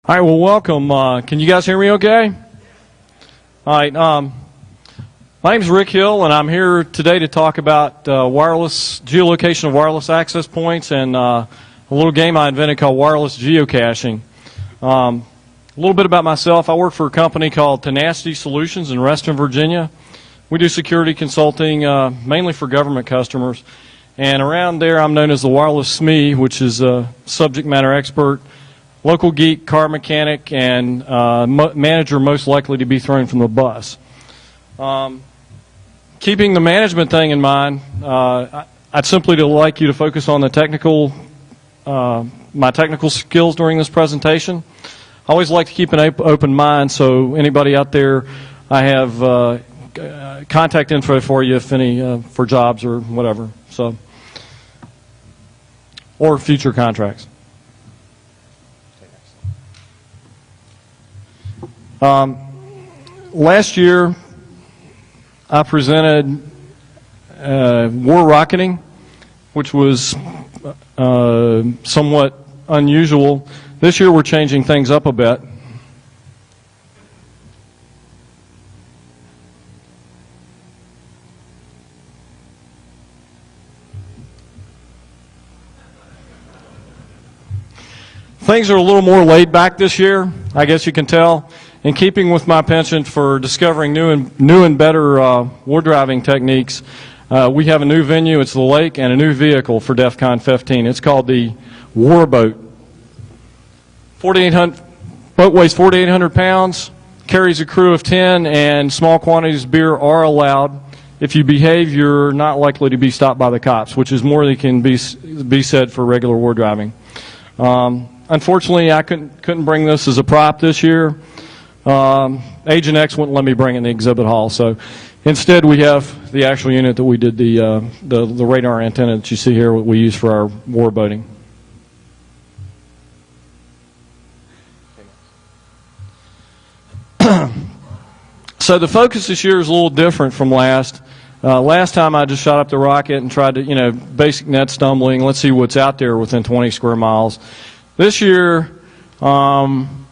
All right, well, welcome. Can you guys hear me okay? All right. My name is Rick Hill, and I'm here today to talk about geolocation of wireless access points and a little game I invented called wireless geocaching. A little bit about myself. I work for a company called Tenacity Solutions in Reston, Virginia. We do security consulting mainly for government customers. And around there, I'm known as the wireless SME, which is a subject matter expert, local geek, car mechanic, and manager most likely to be thrown from the bus. Keeping the management thing in mind, I'd simply like you to focus on the my technical skills during this presentation. I always like to keep an open mind, so anybody out there, I have contact info for you if any for jobs or whatever, so or future contracts. Last year, I presented war rocketing, which was somewhat unusual. This year, we're changing things up a bit. Things are a little more laid back this year, I guess you can tell. In keeping with my penchant for discovering new and better war driving techniques, we have a new venue. It's the lake and a new vehicle for DEF CON 15. It's called the War Boat. Boat weighs 4,800 pounds, carries a crew of 10, and small quantities of beer are allowed. If you behave, you're not likely to be stopped by the cops, which is more than can be said for regular war driving. Unfortunately, I couldn't bring this as a prop this year. Agent X wouldn't let me bring it in the exhibit hall, so instead we have the actual unit that we did the radar antenna that you see here, what we use for our war boating. So the focus this year is a little different from last. Last time I just shot up the rocket and tried to, basic net stumbling. Let's see what's out there within 20 square miles. This year,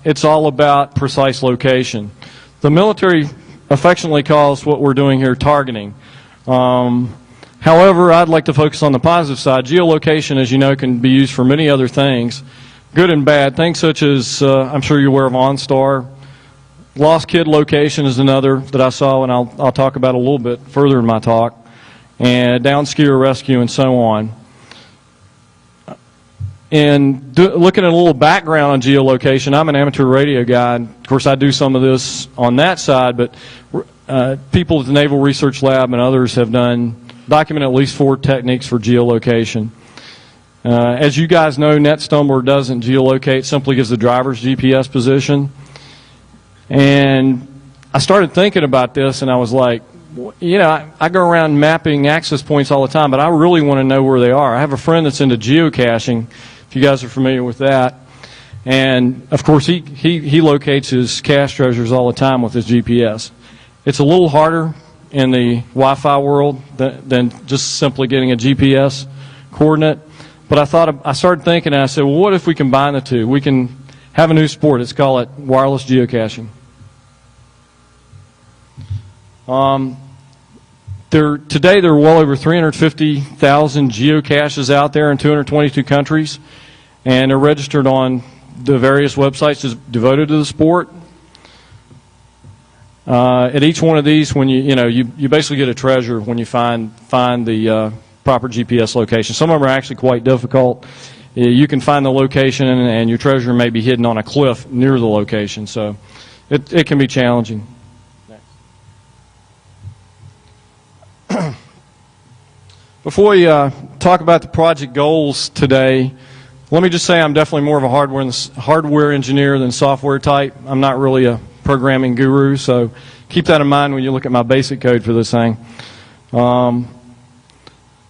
it's all about precise location. The military affectionately calls what we're doing here targeting. However, I'd like to focus on the positive side. Geolocation, as you know, can be used for many other things, good and bad. Things such as, I'm sure you're aware of OnStar. Lost kid location is another that I saw, and I'll talk about a little bit further in my talk. And down skier rescue and so on. And looking at a little background on geolocation, I'm an amateur radio guy. And of course, I do some of this on that side, but people at the Naval Research Lab and others have documented at least 4 techniques for geolocation. As you guys know, NetStumbler doesn't geolocate, simply gives the driver's GPS position. And I started thinking about this, and I was like, I go around mapping access points all the time, but I really want to know where they are. I have a friend that's into geocaching, if you guys are familiar with that. And, of course, he locates his cache treasures all the time with his GPS. It's a little harder in the Wi-Fi world than just simply getting a GPS coordinate. But I started thinking, and I said, well, what if we combine the two? We can have a new sport. Let's call it wireless geocaching. Today there are well over 350,000 geocaches out there in 222 countries, and they're registered on the various websites devoted to the sport. At each one of these, when you basically get a treasure when you find the proper GPS location. Some of them are actually quite difficult. You can find the location, and your treasure may be hidden on a cliff near the location, so it can be challenging. Before we talk about the project goals today, let me just say I'm definitely more of a hardware engineer than software type. I'm not really a programming guru, so keep that in mind when you look at my basic code for this thing. A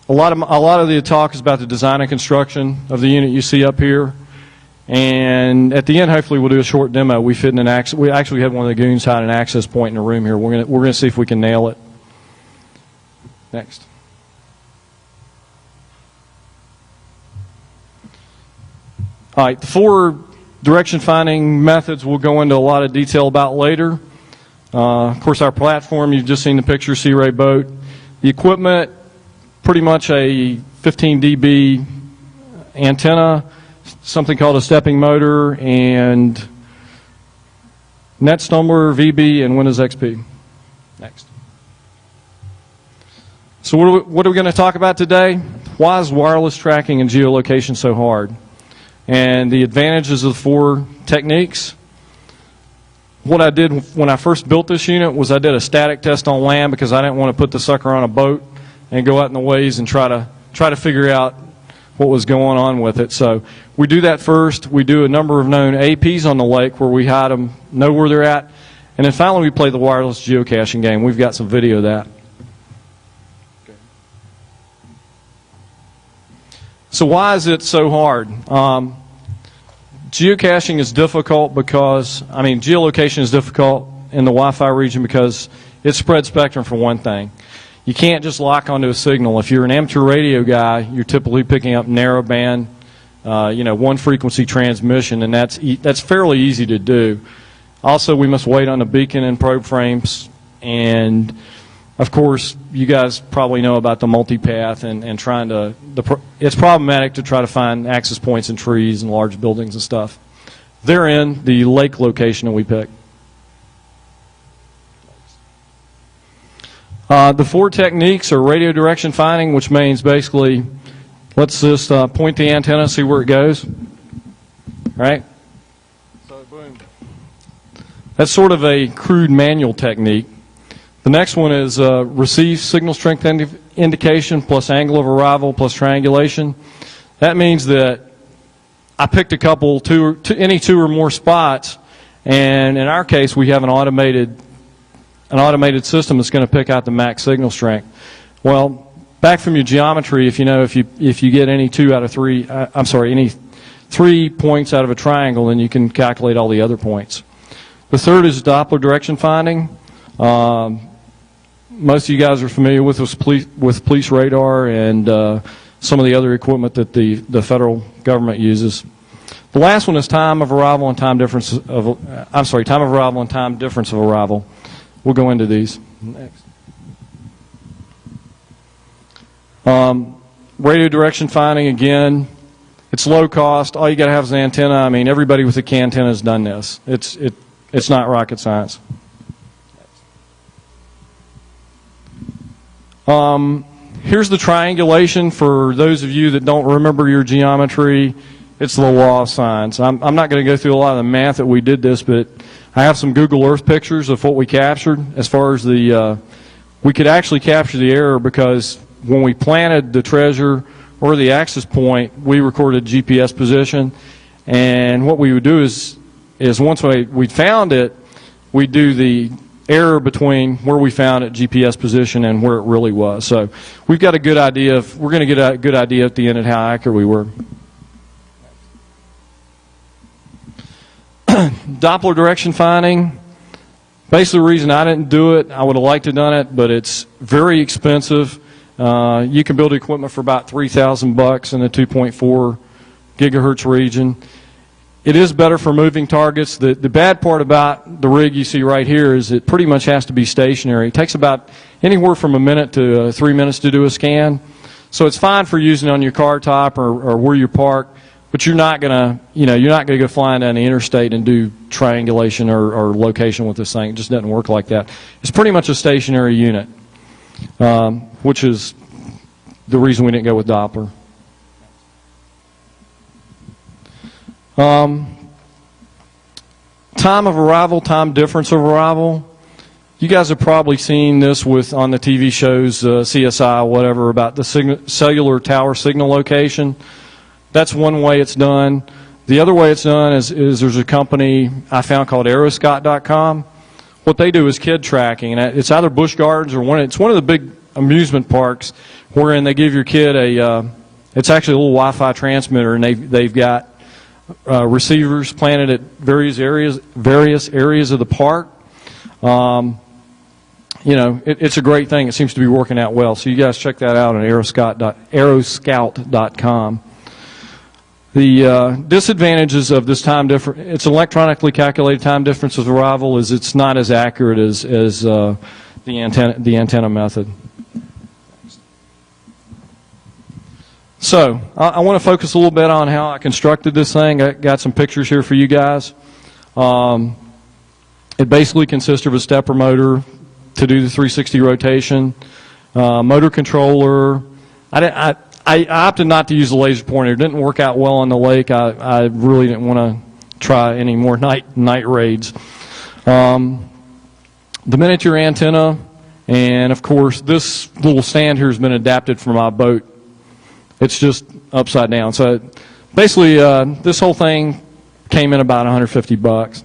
lot of the talk is about the design and construction of the unit you see up here, and at the end, hopefully, we'll do a short demo. We actually had one of the goons hide an access point in the room here. We're gonna see if we can nail it. Next. All right, the 4 Direction finding methods we'll go into a lot of detail about later. Of course, our platform, you've just seen the picture, Sea Ray boat. The equipment, pretty much a 15 dB antenna, something called a stepping motor, and Net Stumbler, VB, and Windows XP. Next. So what are we going to talk about today? Why is wireless tracking and geolocation so hard? And the advantages of the 4 techniques. What I did when I first built this unit was I did a static test on land because I didn't want to put the sucker on a boat and go out in the waves and try to figure out what was going on with it. So we do that first. We do a number of known APs on the lake where we hide them, know where they're at, and then finally we play the wireless geocaching game. We've got some video of that. So why is it so hard? Geocaching is difficult because, geolocation is difficult in the Wi-Fi region because it spreads spectrum for one thing. You can't just lock onto a signal. If you're an amateur radio guy, you're typically picking up narrowband, one frequency transmission, and that's fairly easy to do. Also, we must wait on the beacon and probe frames, and of course, you guys probably know about the multipath and trying to, it's problematic to try to find access points in trees and large buildings and stuff. Therein, the lake location that we pick. The 4 techniques are radio direction finding, which means basically, let's just point the antenna, see where it goes. Right? So, boom. That's sort of a crude manual technique. The next one is receive signal strength indication plus angle of arrival plus triangulation. That means that I picked a couple, any 2 or more spots, and in our case we have an automated system that's going to pick out the max signal strength. Well, back from your geometry, if you get any 2 out of 3, any 3 points out of a triangle, then you can calculate all the other points. The third is Doppler direction finding. Most of you guys are familiar with police radar and some of the other equipment that the federal government uses. The last one is time of arrival and time difference of arrival. We'll go into these next. Radio direction finding, again, it's low cost. All you got to have is an antenna. Everybody with a K antenna has done this. It's not rocket science. Here's the triangulation for those of you that don't remember your geometry. It's the law of science. I'm not going to go through a lot of the math that we did this, but I have some Google Earth pictures of what we captured as far as we could actually capture the error because when we planted the treasure or the access point, we recorded GPS position, and what we would do is once we found it, we'd do the error between where we found it, GPS position, and where it really was. So we've got a good idea we're going to get a good idea at the end of how accurate we were. Doppler direction finding. Basically the reason I didn't do it, I would have liked to have done it, but it's very expensive. You can build equipment for about $3,000 in the 2.4 gigahertz region. It is better for moving targets. The bad part about the rig you see right here is it pretty much has to be stationary. It takes about anywhere from a minute to 3 minutes to do a scan. So it's fine for using on your car top or where you park, but you're not gonna go flying down the interstate and do triangulation or location with this thing. It just doesn't work like that. It's pretty much a stationary unit, which is the reason we didn't go with Doppler. Time of arrival, time difference of arrival. You guys have probably seen this on the TV shows, CSI, whatever, about the cellular tower signal location. That's one way it's done. The other way it's done is there's a company I found called aeroscot.com. What they do is kid tracking, and it's either Busch Gardens or it's one of the big amusement parks wherein they give your kid it's actually a little Wi-Fi transmitter, and they've got receivers planted at various areas of the park. It's a great thing. It seems to be working out well. So you guys check that out on aeroscout.com. The disadvantages of this time difference, it's an electronically calculated time difference of arrival, is it's not as accurate as the antenna method. So I want to focus a little bit on how I constructed this thing. I got some pictures here for you guys. It basically consists of a stepper motor to do the 360 rotation, motor controller. I opted not to use the laser pointer. It didn't work out well on the lake. I really didn't want to try any more night raids. The miniature antenna, and of course this little stand here has been adapted for my boat. It's just upside down. So basically this whole thing came in about $150.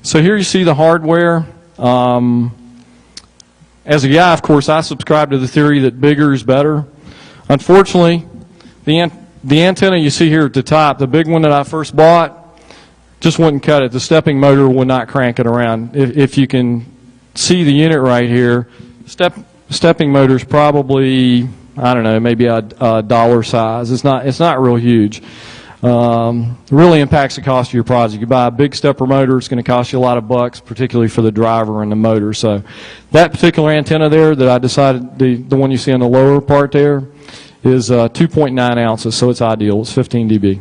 So here you see the hardware. As a guy, of course, I subscribe to the theory that bigger is better. Unfortunately, the antenna you see here at the top, the big one that I first bought, just wouldn't cut it. The stepping motor would not crank it around. If you can see the unit right here, stepping motor is probably, I don't know, maybe a dollar size. It's not real huge. Really impacts the cost of your project. You buy a big stepper motor, it's going to cost you a lot of bucks, particularly for the driver and the motor. So that particular antenna there that I decided, the one you see on the lower part there, is 2.9 ounces, so it's ideal. It's 15 dB.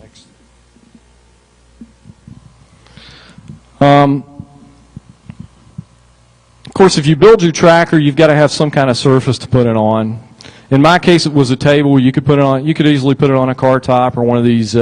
Next. Of course, if you build your tracker, you've got to have some kind of surface to put it on. In my case, it was a table. You could put it on. You could easily put it on a car top or one of these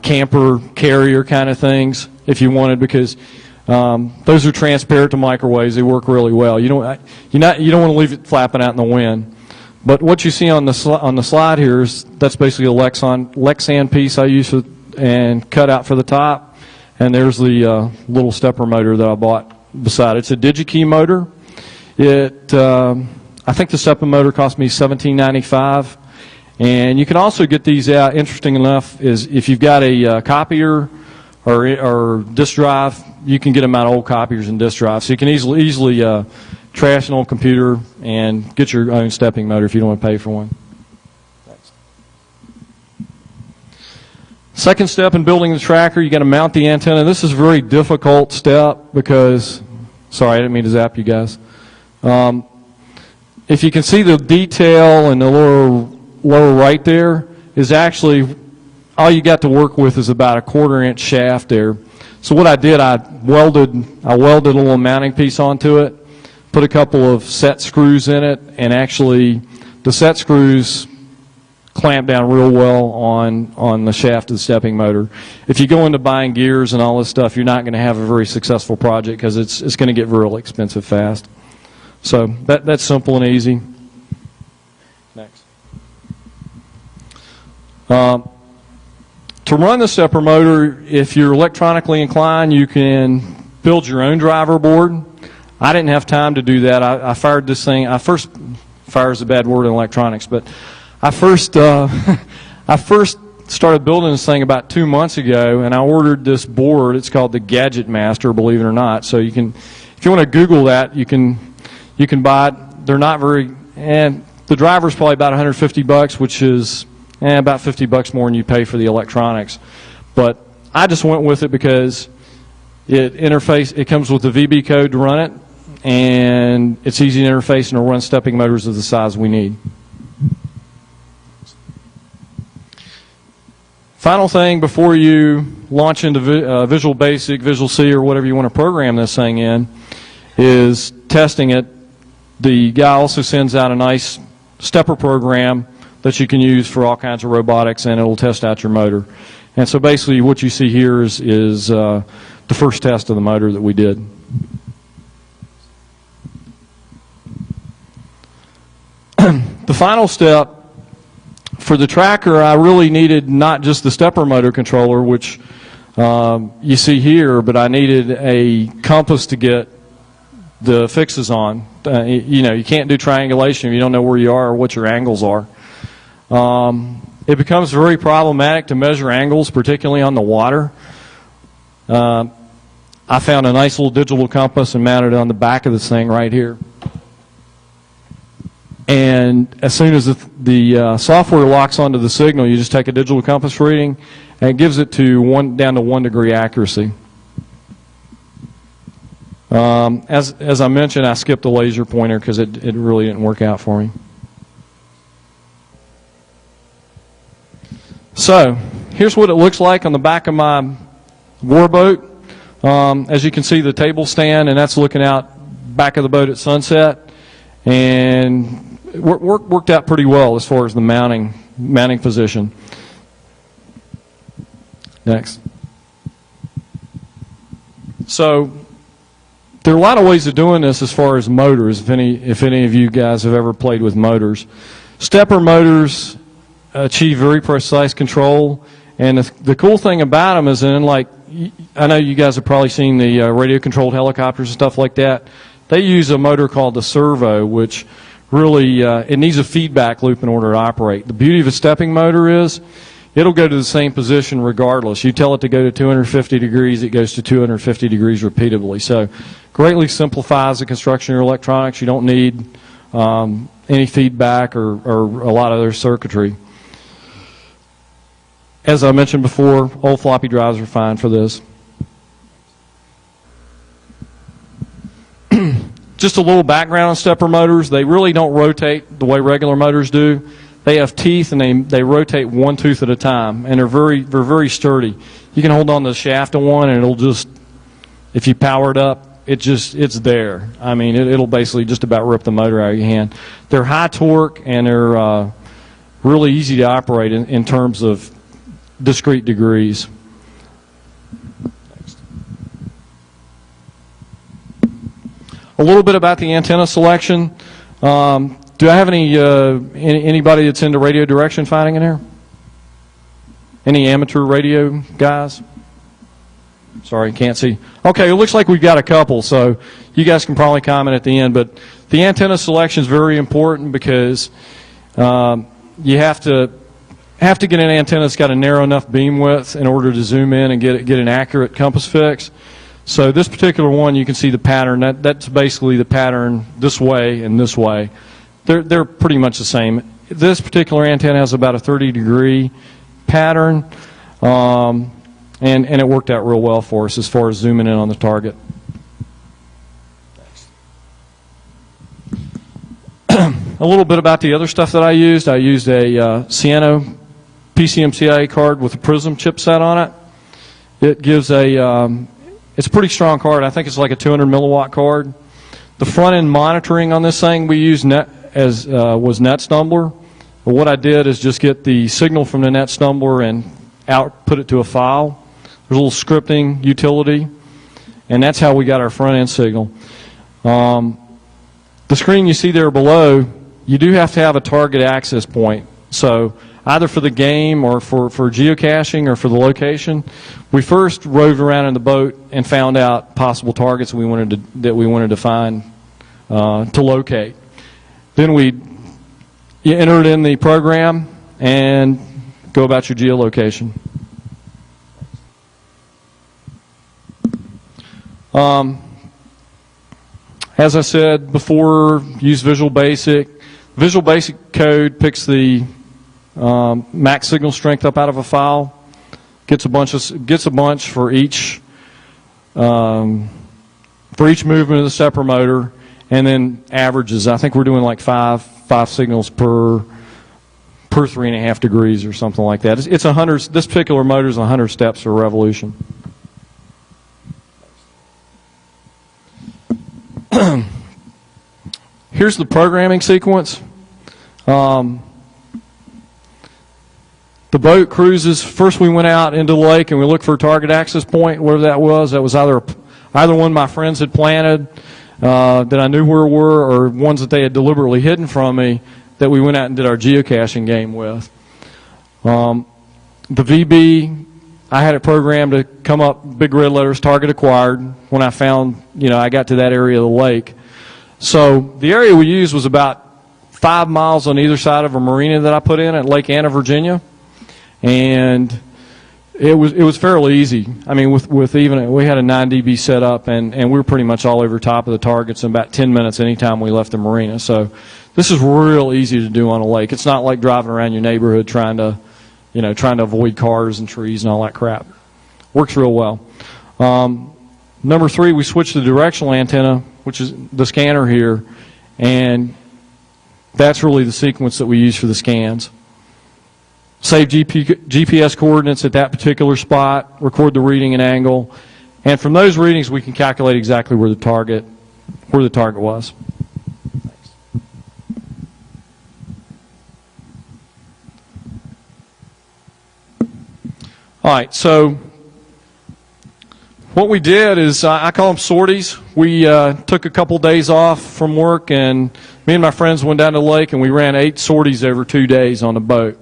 camper carrier kind of things if you wanted, because those are transparent to microwaves. They work really well. You don't want to leave it flapping out in the wind. But what you see on the slide here is that's basically a Lexan piece I used and cut out for the top, and there's the little stepper motor that I bought beside it. It's a DigiKey motor. I think the stepper motor cost me $17.95, and you can also get these out. Interesting enough is if you've got a copier or disk drive, you can get them out of old copiers and disk drives. So you can easily trash an old computer and get your own stepping motor if you don't want to pay for one. Thanks. Second step in building the tracker, you got to mount the antenna. This is a very difficult step because, sorry, I didn't mean to zap you guys. If you can see the detail in the lower right there is actually all you got to work with is about a 1/4 inch shaft there. So what I did, I welded a little mounting piece onto it, put a couple of set screws in it, and actually the set screws clamp down real well on the shaft of the stepping motor. If you go into buying gears and all this stuff, you're not going to have a very successful project because it's going to get real expensive fast. So that's simple and easy. Next. To run the stepper motor, if you're electronically inclined, you can build your own driver board. I didn't have time to do that. I fired this thing. Fire is a bad word in electronics, but I first started building this thing about 2 months ago, and I ordered this board. It's called the Gadget Master, believe it or not. So you can, if you want to Google that, you can buy it. They're not very, and the driver's probably about $150, which is about $50 more than you pay for the electronics. But I just went with it because it comes with the VB code to run it, and it's easy to interface and it'll run stepping motors of the size we need. Final thing before you launch into Visual Basic, Visual C, or whatever you want to program this thing in, is testing it. The guy also sends out a nice stepper program that you can use for all kinds of robotics, and it'll test out your motor. And so basically what you see here is the first test of the motor that we did. The final step for the tracker, I really needed not just the stepper motor controller, which you see here, but I needed a compass to get the fixes on. You can't do triangulation if you don't know where you are or what your angles are. It becomes very problematic to measure angles, particularly on the water. I found a nice little digital compass and mounted it on the back of this thing right here. And as soon as the software locks onto the signal, you just take a digital compass reading, and it gives it to down to 1 degree accuracy. As I mentioned, I skipped the laser pointer because it really didn't work out for me. So here's what it looks like on the back of my warboat. As you can see, the table stand, and that's looking out back of the boat at sunset, and worked out pretty well as far as the mounting position. Next. So there are a lot of ways of doing this as far as motors, if any of you guys have ever played with motors. Stepper motors achieve very precise control, and the cool thing about them is, like, I know you guys have probably seen the radio-controlled helicopters and stuff like that. They use a motor called the servo, which really, it needs a feedback loop in order to operate. The beauty of a stepping motor is it'll go to the same position regardless. You tell it to go to 250 degrees, it goes to 250 degrees repeatedly. So greatly simplifies the construction of your electronics. You don't need any feedback or a lot of their circuitry. As I mentioned before, old floppy drives are fine for this. Just a little background on stepper motors. They really don't rotate the way regular motors do. They have teeth, and they rotate one tooth at a time, and they're very sturdy. You can hold on to the shaft of one, and it'll just, if you power it up, it's there. I mean, it'll basically just about rip the motor out of your hand. They're high torque, and they're really easy to operate in terms of discrete degrees. Next. A little bit about the antenna selection. Do I have anybody that's into radio direction finding in here? Any amateur radio guys? Sorry, can't see. Okay, it looks like we've got a couple, so you guys can probably comment at the end. But the antenna selection is very important because you have to get an antenna that's got a narrow enough beam width in order to zoom in and get an accurate compass fix. So this particular one, you can see the pattern. That's basically the pattern this way and this way. They're pretty much the same. This particular antenna has about a 30-degree pattern, and it worked out real well for us as far as zooming in on the target. A little bit about the other stuff that I used. I used a Ciano PCMCIA card with a Prism chipset on it. It gives it's a pretty strong card. I think it's like a 200 milliwatt card. The front end monitoring on this thing we used was NetStumbler. But what I did is just get the signal from the NetStumbler and output it to a file. There's a little scripting utility, and that's how we got our front end signal. The screen you see there below, you do have to have a target access point. So either for the game or for geocaching or for the location, we first roved around in the boat and found out possible targets that we wanted to find to locate. Then you enter it in the program and go about your geolocation. As I said before, use Visual Basic. Visual Basic code picks the max signal strength up out of a file, gets a bunch for each movement of the stepper motor, and then averages. I think we're doing like five signals per 3.5 degrees or something like that. It's 100. This particular motor is 100 steps per revolution. Here's the programming sequence. The boat cruises. First we went out into the lake and we looked for a target access point, whatever that was. That was either one my friends had planted that I knew where were, or ones that they had deliberately hidden from me that we went out and did our geocaching game with. The VB, I had it programmed to come up big red letters, target acquired, when I found, I got to that area of the lake. So the area we used was about 5 miles on either side of a marina that I put in at Lake Anna, Virginia. And it was fairly easy. I mean, with even, we had a 9 dB set up, and we were pretty much all over top of the targets in about 10 minutes anytime we left the marina. So This is real easy to do on a lake. It's not like driving around your neighborhood trying to avoid cars and trees and all that crap. Works real well. Number 3, we switched to the directional antenna, which is the scanner here, and that's really the sequence that we use for the scans. Save GPS coordinates at that particular spot, record the reading and angle, and from those readings we can calculate exactly where the target was. All right, so what we did is, I call them sorties. We took a couple days off from work, and me and my friends went down to the lake, and we ran 8 sorties over 2 days on the boat.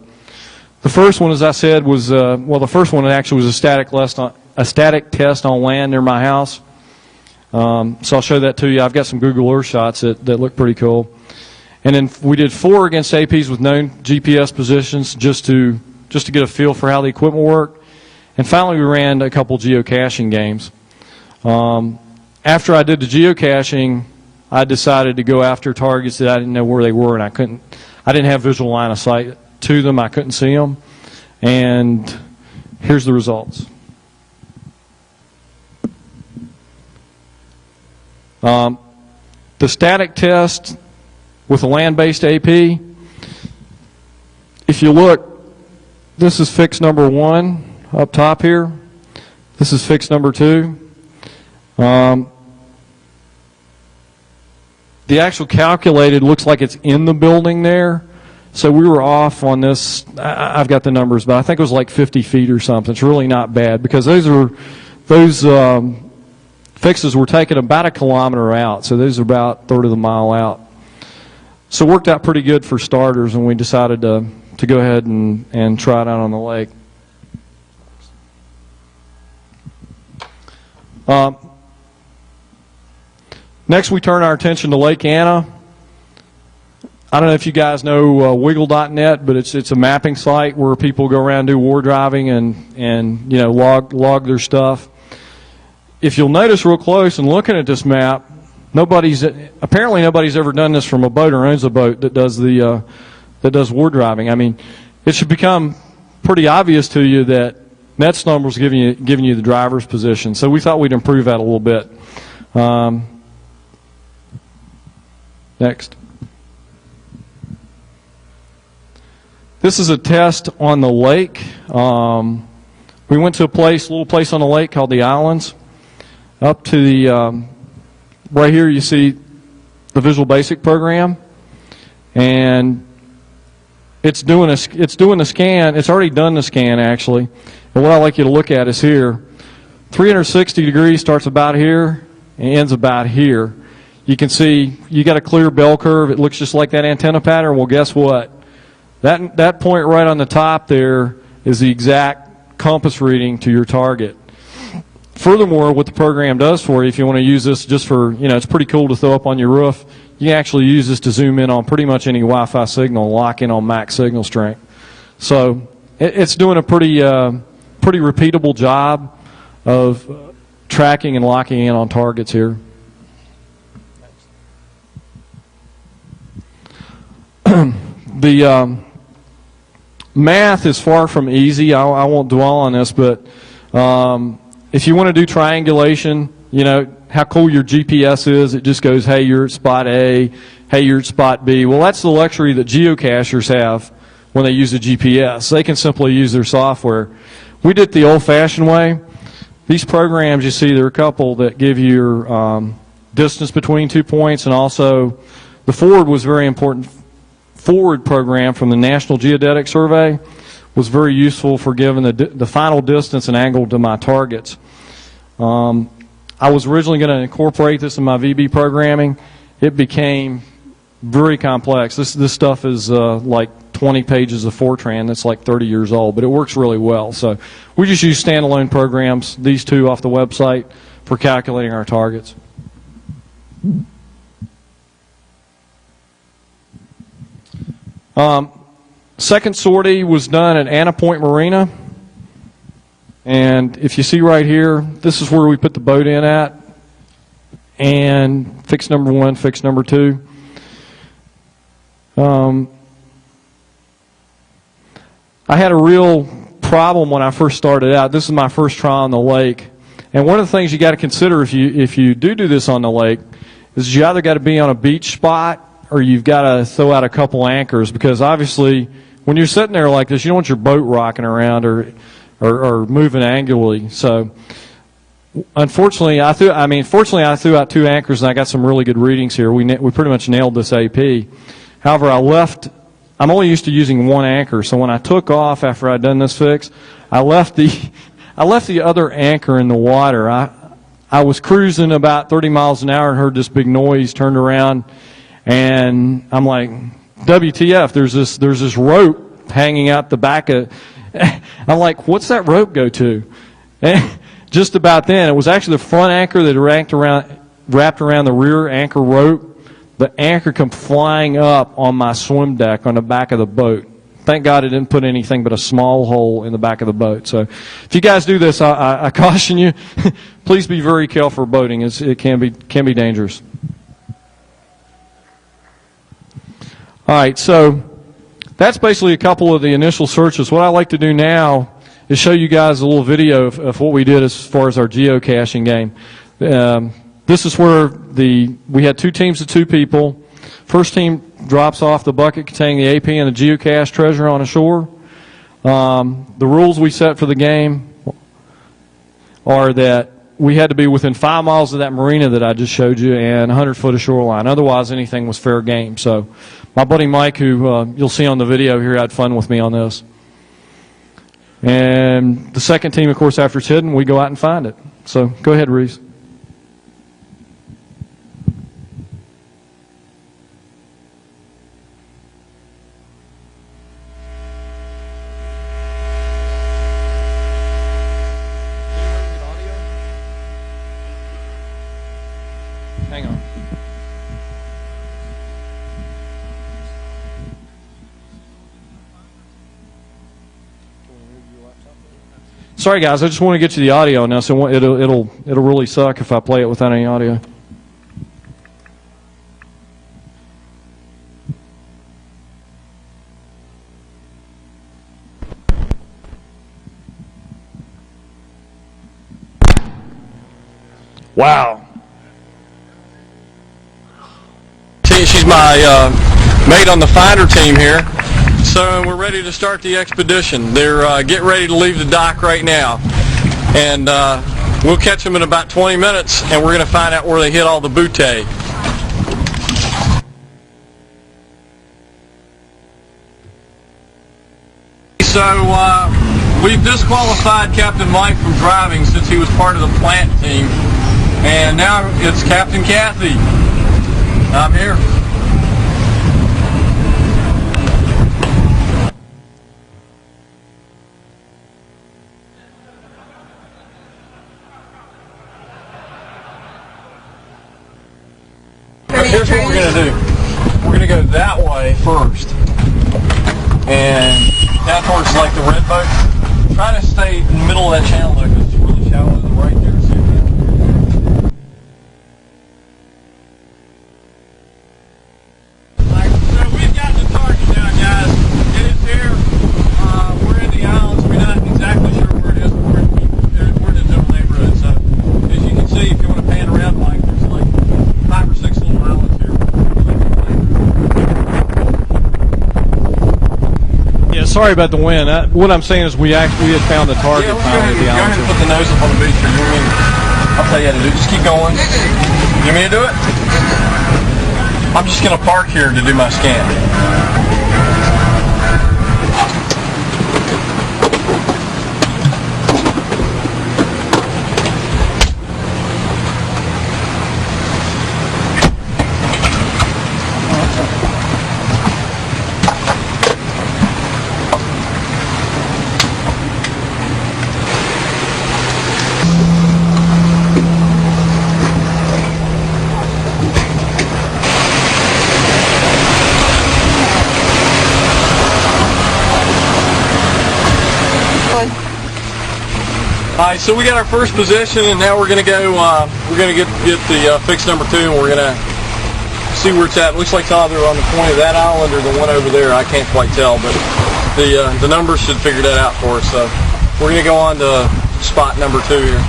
The first one, as I said, was, the first one actually was a static test on land near my house. So I'll show that to you. I've got some Google Earth shots that look pretty cool. And then we did 4 against APs with known GPS positions just to get a feel for how the equipment worked. And finally, we ran a couple geocaching games. After I did the geocaching, I decided to go after targets that I didn't know where they were, and I didn't have visual line of sight to them. I couldn't see them. And here's the results. The static test with a land-based AP, if you look, this is fix number 1 up top here. This is fix number 2. The actual calculated looks like it's in the building there. So we were off on this. I've got the numbers, but I think it was like 50 feet or something. It's really not bad because those fixes were taken about 1 kilometer out. So those are about 1/3 of the mile out. So it worked out pretty good for starters, and we decided to go ahead and try it out on the lake. Next, we turn our attention to Lake Anna. I don't know if you guys know Wiggle.net, but it's a mapping site where people go around and do war driving and log their stuff. If you'll notice real close and looking at this map, apparently nobody's ever done this from a boat or owns a boat that does war driving. I mean, it should become pretty obvious to you that NetSnumber is giving you the driver's position. So we thought we'd improve that a little bit. Next. This is a test on the lake. We went to a little place on the lake called the Islands. Up to the right here, you see the Visual Basic program, and it's doing the scan. It's already done the scan actually. And what I'd like you to look at is here. 360 degrees starts about here and ends about here. You can see you got a clear bell curve. It looks just like that antenna pattern. Well, guess what? That point right on the top there is the exact compass reading to your target. Furthermore, what the program does for you, if you want to use this just for, it's pretty cool to throw up on your roof, you can actually use this to zoom in on pretty much any Wi-Fi signal and lock in on max signal strength. So it's doing a pretty repeatable job of tracking and locking in on targets here. The math is far from easy. I won't dwell on this, but if you want to do triangulation, how cool your GPS is. It just goes, hey, you're at spot A, hey, you're at spot B. Well, that's the luxury that geocachers have when they use a GPS. They can simply use their software. We did it the old-fashioned way. These programs, you see, there are a couple that give you your distance between 2 points, and also the forward was very important. Forward program from the National Geodetic Survey was very useful for giving the final distance and angle to my targets. I was originally going to incorporate this in my VB programming. It became very complex. This stuff is like 20 pages of Fortran that's like 30 years old, but it works really well. So we just use standalone programs, these two off the website, for calculating our targets. Second sortie was done at Anna Point Marina, and if you see right here, this is where we put the boat in at, and fix number 1, fix number 2. I had a real problem when I first started out. This is my first trial on the lake. And one of the things you got to consider if you do this on the lake is you either got to be on a beach spot or you've got to throw out a couple anchors, because obviously when you're sitting there like this, you don't want your boat rocking around or moving angularly. So unfortunately, fortunately I threw out 2 anchors and I got some really good readings here. We pretty much nailed this AP. However, I'm only used to using 1 anchor, so when I took off after I'd done this fix, I left the other anchor in the water. I was cruising about 30 miles an hour and heard this big noise, turned around, and I'm like, WTF, there's this rope hanging out the back of, I'm like, what's that rope go to? And just about then, it was actually the front anchor that wrapped around the rear anchor rope. The anchor come flying up on my swim deck on the back of the boat. Thank God it didn't put anything but a small hole in the back of the boat. So if you guys do this, I caution you, please be very careful boating. It can be dangerous. All right, so that's basically a couple of the initial searches. What I like to do now is show you guys a little video of what we did as far as our geocaching game. This is where we had 2 teams of 2 people. First team drops off the bucket containing the AP and the geocache treasure on a shore. The rules we set for the game are that we had to be within 5 miles of that marina that I just showed you and 100 foot of shoreline. Otherwise, anything was fair game. So my buddy Mike, who you'll see on the video here, had fun with me on this. And the second team, of course, after it's hidden, we go out and find it. So go ahead, Reese. Hang on. Sorry guys, I just want to get you the audio now, so it'll really suck if I play it without any audio. Wow. She's my mate on the finder team here. So we're ready to start the expedition. They're getting ready to leave the dock right now. And we'll catch them in about 20 minutes, and we're going to find out where they hit all the butte. So we've disqualified Captain Mike from driving since he was part of the plant team. And now it's Captain Kathy. I'm here. Here's what we're going to do. We're going to go that way first. And down towards like the red boat. Try to stay in the middle of that channel there because it's really shallow right there. Sorry about the wind. What I'm saying is we had found the target finally at the island. Go ahead and put the nose up on the beach here. You want me to, I'll tell you how to do it. Just keep going. You want me to do it? I'm just going to park here to do my scan. All right, so we got our first position, and now we're going to go. We're going to get the fix number 2, and we're going to see where it's at. It looks like it's either on the point of that island or the one over there. I can't quite tell, but the numbers should figure that out for us. So we're going to go on to spot number 2 here.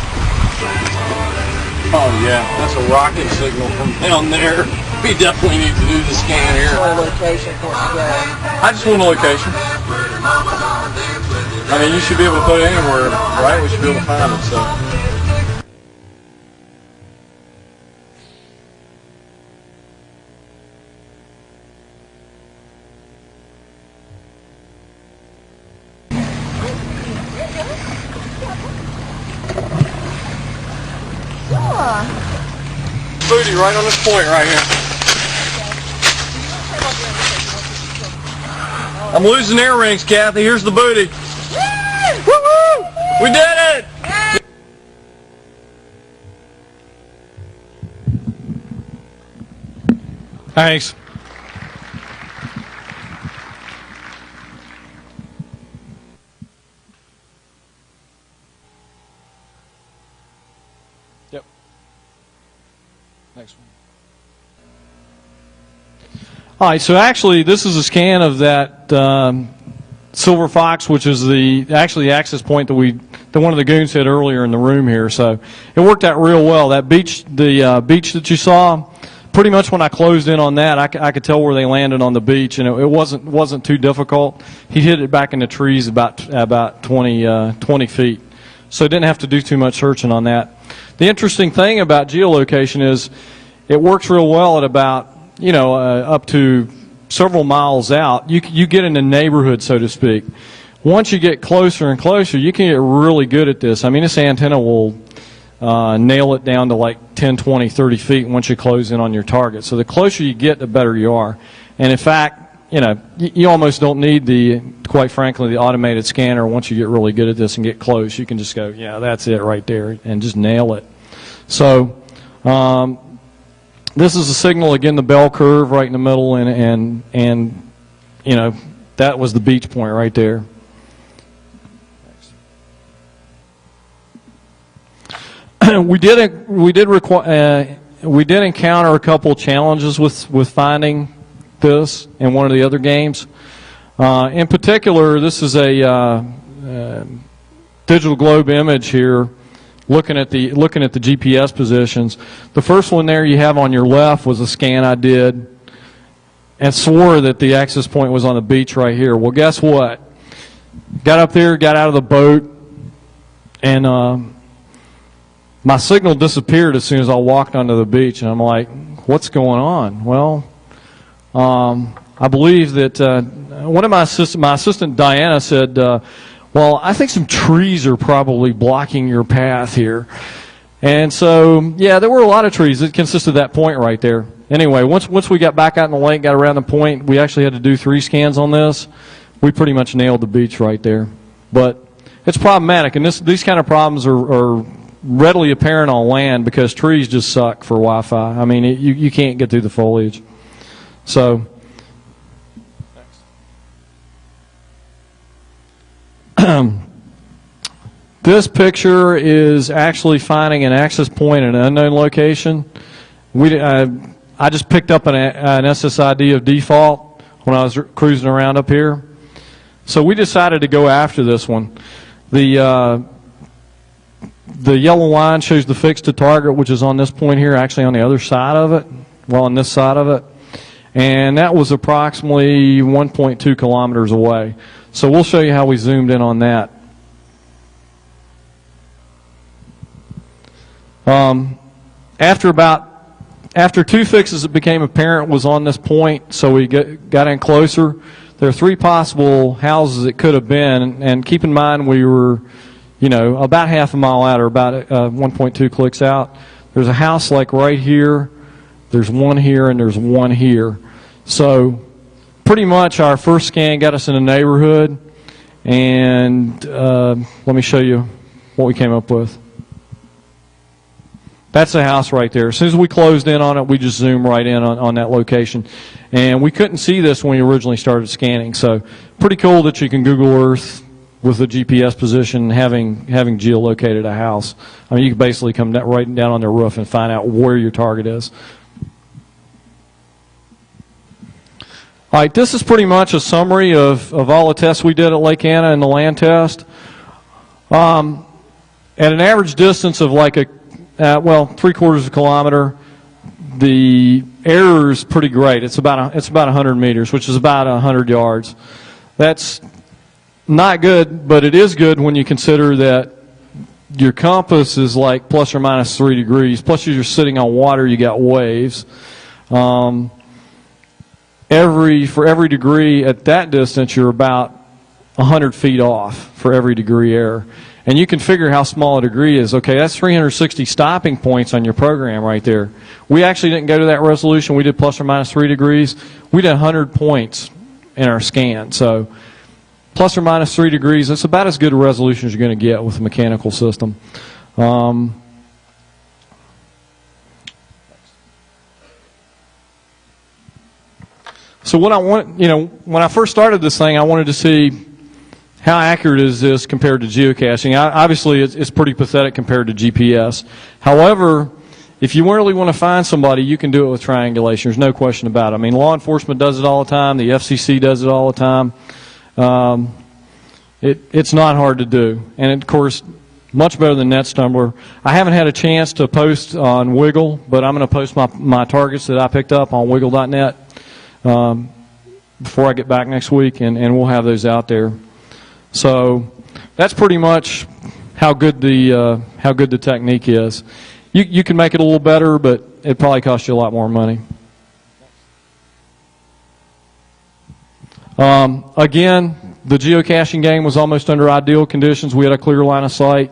Oh yeah, that's a rocket signal from down there. We definitely need to do the scan here. What location can you go? I just want a location. I mean, you should be able to put it anywhere, right? We should be able to find it, so. Booty right on this point right here. I'm losing air rings, Kathy. Here's the booty. Woo-woo! We did it! Thanks. Yep. Next one. All right, so actually this is a scan of that Silver Fox, which is actually the access point that one of the goons hit earlier in the room here. So it worked out real well. That beach, the beach that you saw, pretty much when I closed in on that, I could tell where they landed on the beach, and it wasn't too difficult. He hit it back in the trees about 20 feet, so didn't have to do too much searching on that. The interesting thing about geolocation is it works real well at about up to several miles out. You get in the neighborhood, so to speak. Once you get closer and closer, you can get really good at this. I mean, this antenna will nail it down to like 10, 20, 30 feet once you close in on your target. So the closer you get, the better you are. And in fact, you almost don't need quite frankly, the automated scanner. Once you get really good at this and get close, you can just go, yeah, that's it right there, and just nail it. So this is a signal, again, the bell curve right in the middle, and that was the beach point right there. We did encounter a couple of challenges with finding this in one of the other games. In particular, this is a digital globe image here, looking at the GPS positions. The first one there you have on your left was a scan I did, and swore that the access point was on the beach right here. Well, guess what? Got up there, got out of the boat, and my signal disappeared as soon as I walked onto the beach, and I'm like, what's going on? Well, I believe that one of my assistant Diana said, well, I think some trees are probably blocking your path here. And so, yeah, there were a lot of trees. It consisted of that point right there. Anyway, once we got back out in the lake, got around the point, we actually had to do 3 scans on this. We pretty much nailed the beach right there. But it's problematic, and these kind of problems are readily apparent on land because trees just suck for Wi-Fi. I mean, you can't get through the foliage. So, this picture is actually finding an access point at an unknown location. I just picked up an SSID of default when I was cruising around up here. So we decided to go after this one. The yellow line shows the fixed to target, which is on this point here, actually on the other side of it, well, on this side of it. And that was approximately 1.2 kilometers away. So we'll show you how we zoomed in on that. After 2 fixes, it became apparent was on this point, so we got in closer. There are 3 possible houses it could have been, and keep in mind we were, about half a mile out, or about 1.2 clicks out. There's a house like right here, there's one here, and there's one here. So pretty much our first scan got us in the neighborhood, and let me show you what we came up with. That's the house right there. As soon as we closed in on it, we just zoomed right in on that location. And we couldn't see this when we originally started scanning. So pretty cool that you can Google Earth with the GPS position having geolocated a house. I mean, you can basically come right down on their roof and find out where your target is. All right, this is pretty much a summary of all the tests we did at Lake Anna and the land test. At an average distance of like well, 3/4 kilometer, the error is pretty great. It's about 100 meters, which is about 100 yards. That's not good, but it is good when you consider that your compass is like plus or minus 3 degrees. Plus, you're sitting on water, you got waves. For every degree at that distance, you're about 100 feet off for every degree error. And you can figure how small a degree is. Okay, that's 360 stopping points on your program right there. We actually didn't go to that resolution. We did plus or minus 3 degrees. We did 100 points in our scan. So plus or minus 3 degrees, that's about as good a resolution as you're going to get with a mechanical system. So what I want, when I first started this thing, I wanted to see how accurate is this compared to geocaching. Obviously, it's pretty pathetic compared to GPS. However, if you really want to find somebody, you can do it with triangulation. There's no question about it. I mean, law enforcement does it all the time. The FCC does it all the time. It's not hard to do. And, of course, much better than NetStumbler. I haven't had a chance to post on Wiggle, but I'm going to post my targets that I picked up on wiggle.net before I get back next week, and we'll have those out there. So that's pretty much how good the technique is. You can make it a little better, but it probably costs you a lot more money. Again, the geocaching game was almost under ideal conditions. We had a clear line of sight,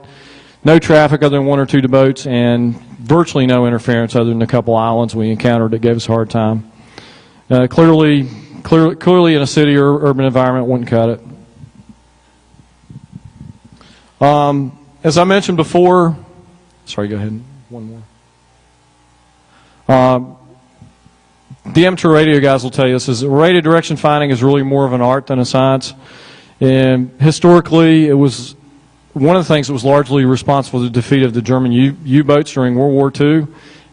no traffic other than 1 or 2 boats, and virtually no interference other than a couple islands we encountered that gave us a hard time. Clearly in a city or urban environment wouldn't cut it. As I mentioned before, sorry, go ahead. One more. The amateur radio guys will tell you this: radio direction finding is really more of an art than a science. And historically, it was one of the things that was largely responsible for the defeat of the German U-boats during World War II.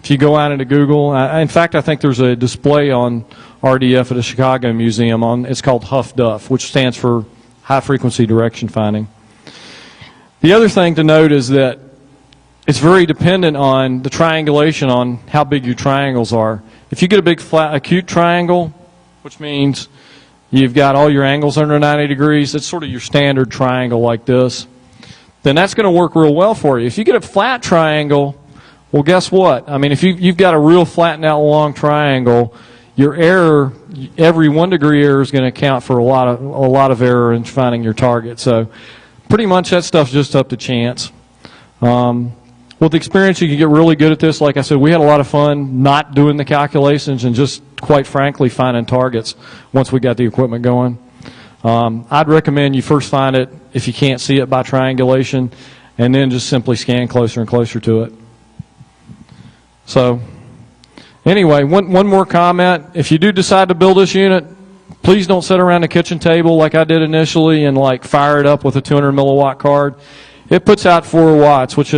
If you go out into Google, in fact, I think there's a display on RDF at the Chicago Museum. It's called HUF-DUF, which stands for High Frequency Direction Finding. The other thing to note is that it's very dependent on the triangulation on how big your triangles are. If you get a big flat acute triangle, which means you've got all your angles under 90 degrees, it's sort of your standard triangle like this, then that's going to work real well for you. If you get a flat triangle, well, guess what? I mean, if you've got a real flattened out long triangle, your error, every 1 degree error is going to account for a lot of error in finding your target. So pretty much that stuff's just up to chance. With experience, you can get really good at this. Like I said, we had a lot of fun not doing the calculations and just, quite frankly, finding targets once we got the equipment going. I'd recommend you first find it, if you can't see it, by triangulation, and then just simply scan closer and closer to it. So anyway, one more comment. If you do decide to build this unit, please don't sit around the kitchen table like I did initially and like fire it up with a 200 milliwatt card. It puts out 4 watts, which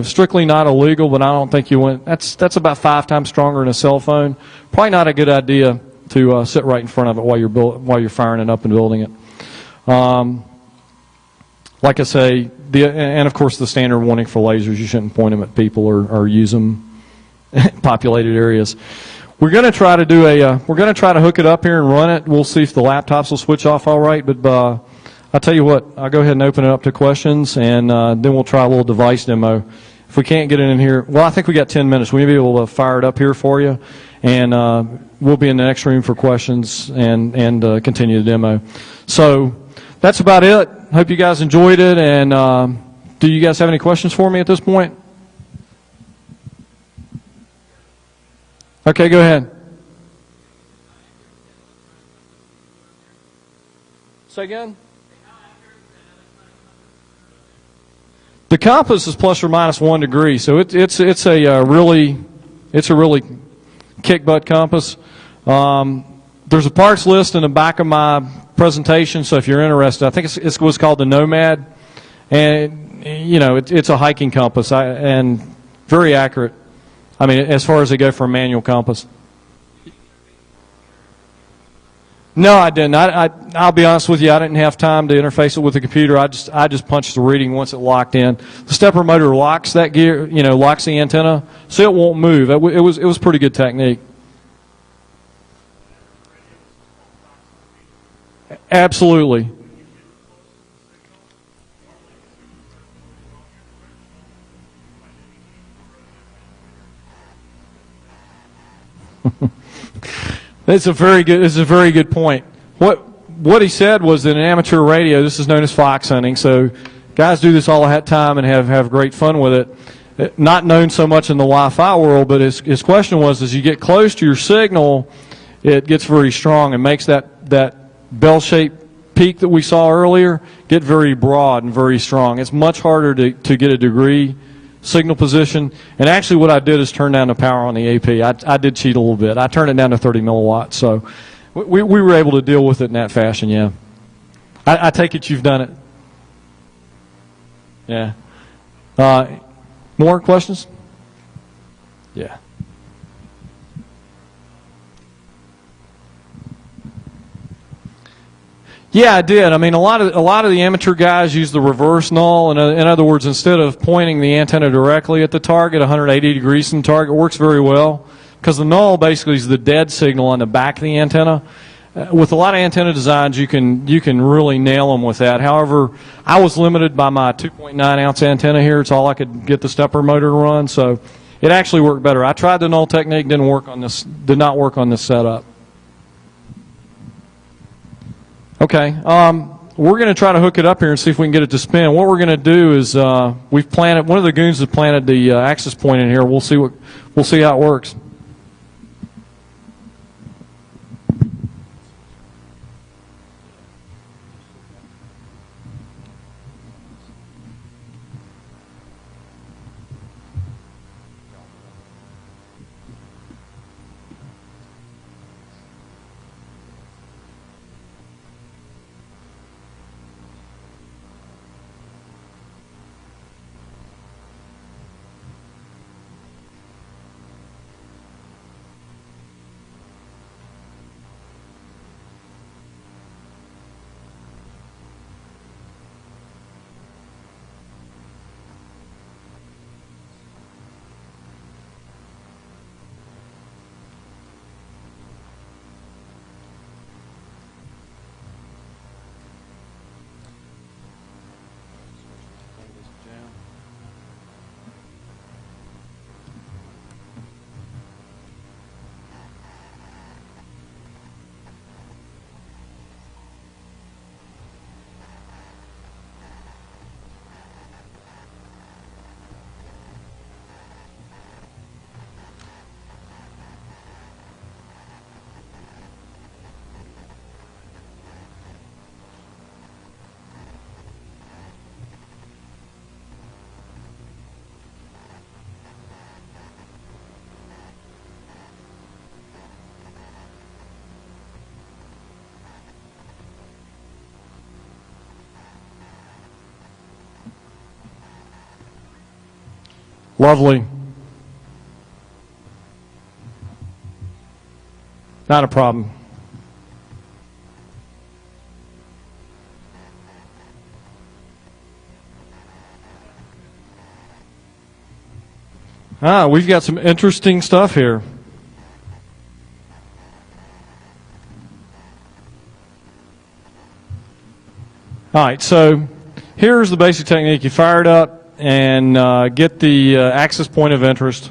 strictly not illegal, but I don't think you want. That's about 5 times stronger than a cell phone. Probably not a good idea to sit right in front of it while you're firing it up and building it. Like I say, and of course the standard warning for lasers: you shouldn't point them at people or use them in populated areas. We're going to try to hook it up here and run it. We'll see if the laptops will switch off all right. But I'll tell you what, I'll go ahead and open it up to questions, and then we'll try a little device demo. If we can't get it in here, well, I think we got 10 minutes. We'll be able to fire it up here for you, and we'll be in the next room for questions and continue the demo. So that's about it. Hope you guys enjoyed it, and do you guys have any questions for me at this point? Okay, go ahead. Say again? The compass is plus or minus 1 degree, so it's a really kick butt compass. There's a parts list in the back of my presentation, so if you're interested, I think it's what's called the Nomad, and it's a hiking compass and very accurate. I mean, as far as they go for a manual compass. No, I didn't. I'll be honest with you. I didn't have time to interface it with the computer. I just punched the reading once it locked in. The stepper motor locks that gear, locks the antenna, so it won't move. It was pretty good technique. Absolutely. It's a very good point. What he said was that in amateur radio, this is known as fox hunting. So guys do this all the time and have great fun with it. Not known so much in the Wi-Fi world, but his question was, as you get close to your signal, it gets very strong and makes that bell-shaped peak that we saw earlier get very broad and very strong. It's much harder to get a degree signal position. And actually what I did is turn down the power on the AP. I did cheat a little bit. I turned it down to 30 milliwatts. So we were able to deal with it in that fashion, yeah. I take it you've done it. Yeah. More questions? Yeah. Yeah, I did. I mean, a lot of the amateur guys use the reverse null. In other words, instead of pointing the antenna directly at the target, 180 degrees from the target, works very well because the null basically is the dead signal on the back of the antenna. With a lot of antenna designs, you can really nail them with that. However, I was limited by my 2.9 ounce antenna here. It's all I could get the stepper motor to run, so it actually worked better. I tried the null technique, did not work on this setup. Okay, we're going to try to hook it up here and see if we can get it to spin. What we're going to do is we've planted, one of the goons has planted the access point in here. We'll see how it works. Lovely. Not a problem. We've got some interesting stuff here. All right, so here's the basic technique. You fire it up and get the access point of interest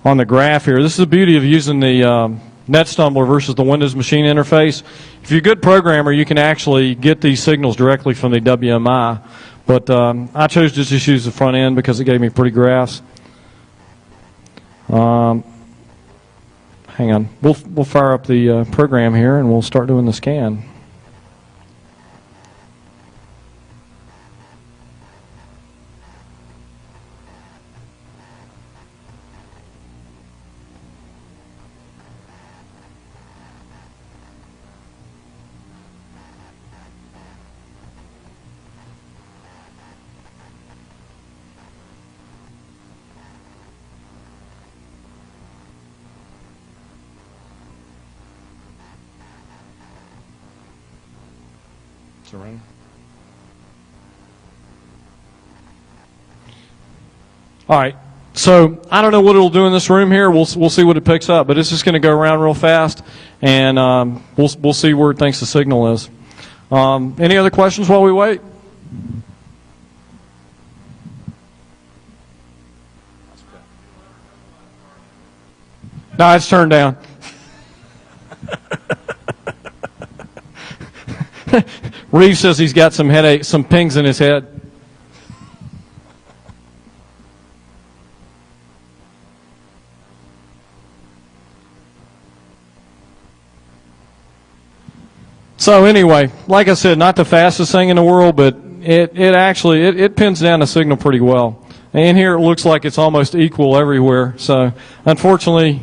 on the graph here. This is the beauty of using the NetStumbler versus the Windows machine interface. If you're a good programmer, you can actually get these signals directly from the WMI. But I chose to just use the front end because it gave me pretty graphs. Hang on. We'll fire up the program here and we'll start doing the scan. Surrender. All right. So I don't know what it'll do in this room here. We'll see what it picks up, but it's just going to go around real fast, and we'll see where it thinks the signal is. Any other questions while we wait? No, it's turned down. Reeves says he's got some headache, some pings in his head. So anyway, like I said, not the fastest thing in the world, but it actually pins down the signal pretty well. And here it looks like it's almost equal everywhere. So unfortunately,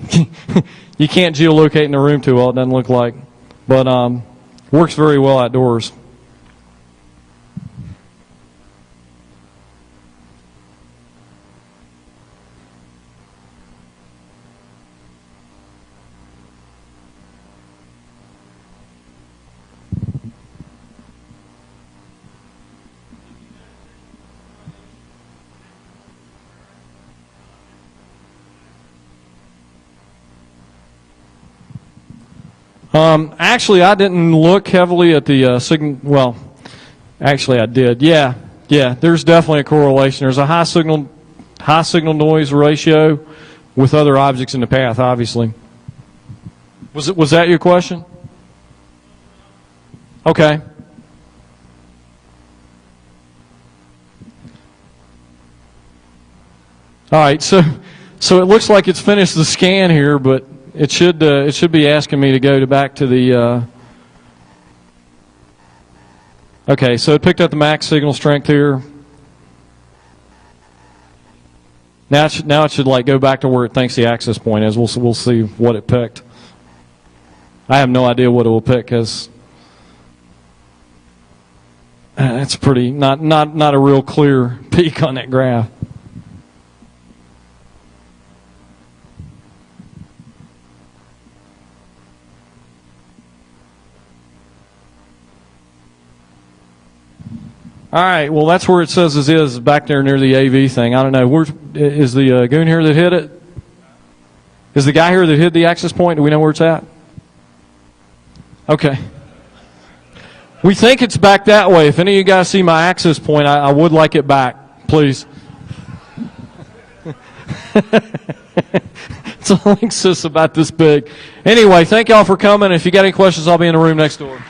you can't geolocate in the room too well, it doesn't look like. But works very well outdoors. Actually, I didn't look heavily at the signal. Well, actually, I did. Yeah. There's definitely a correlation. There's a high signal noise ratio with other objects in the path. Obviously, was that your question? Okay. All right. So it looks like it's finished the scan here, but it should be asking me to go back to the. Okay, so it picked up the max signal strength here. Now it should like go back to where it thinks the access point is. We'll see what it picked. I have no idea what it will pick because it's pretty not a real clear peak on that graph. All right, well, that's where it says it is, back there near the AV thing. I don't know. Is the goon here that hit it? Is the guy here that hit the access point? Do we know where it's at? Okay. We think it's back that way. If any of you guys see my access point, I would like it back, please. It's a link sys about this big. Anyway, thank y'all for coming. If you got any questions, I'll be in the room next door.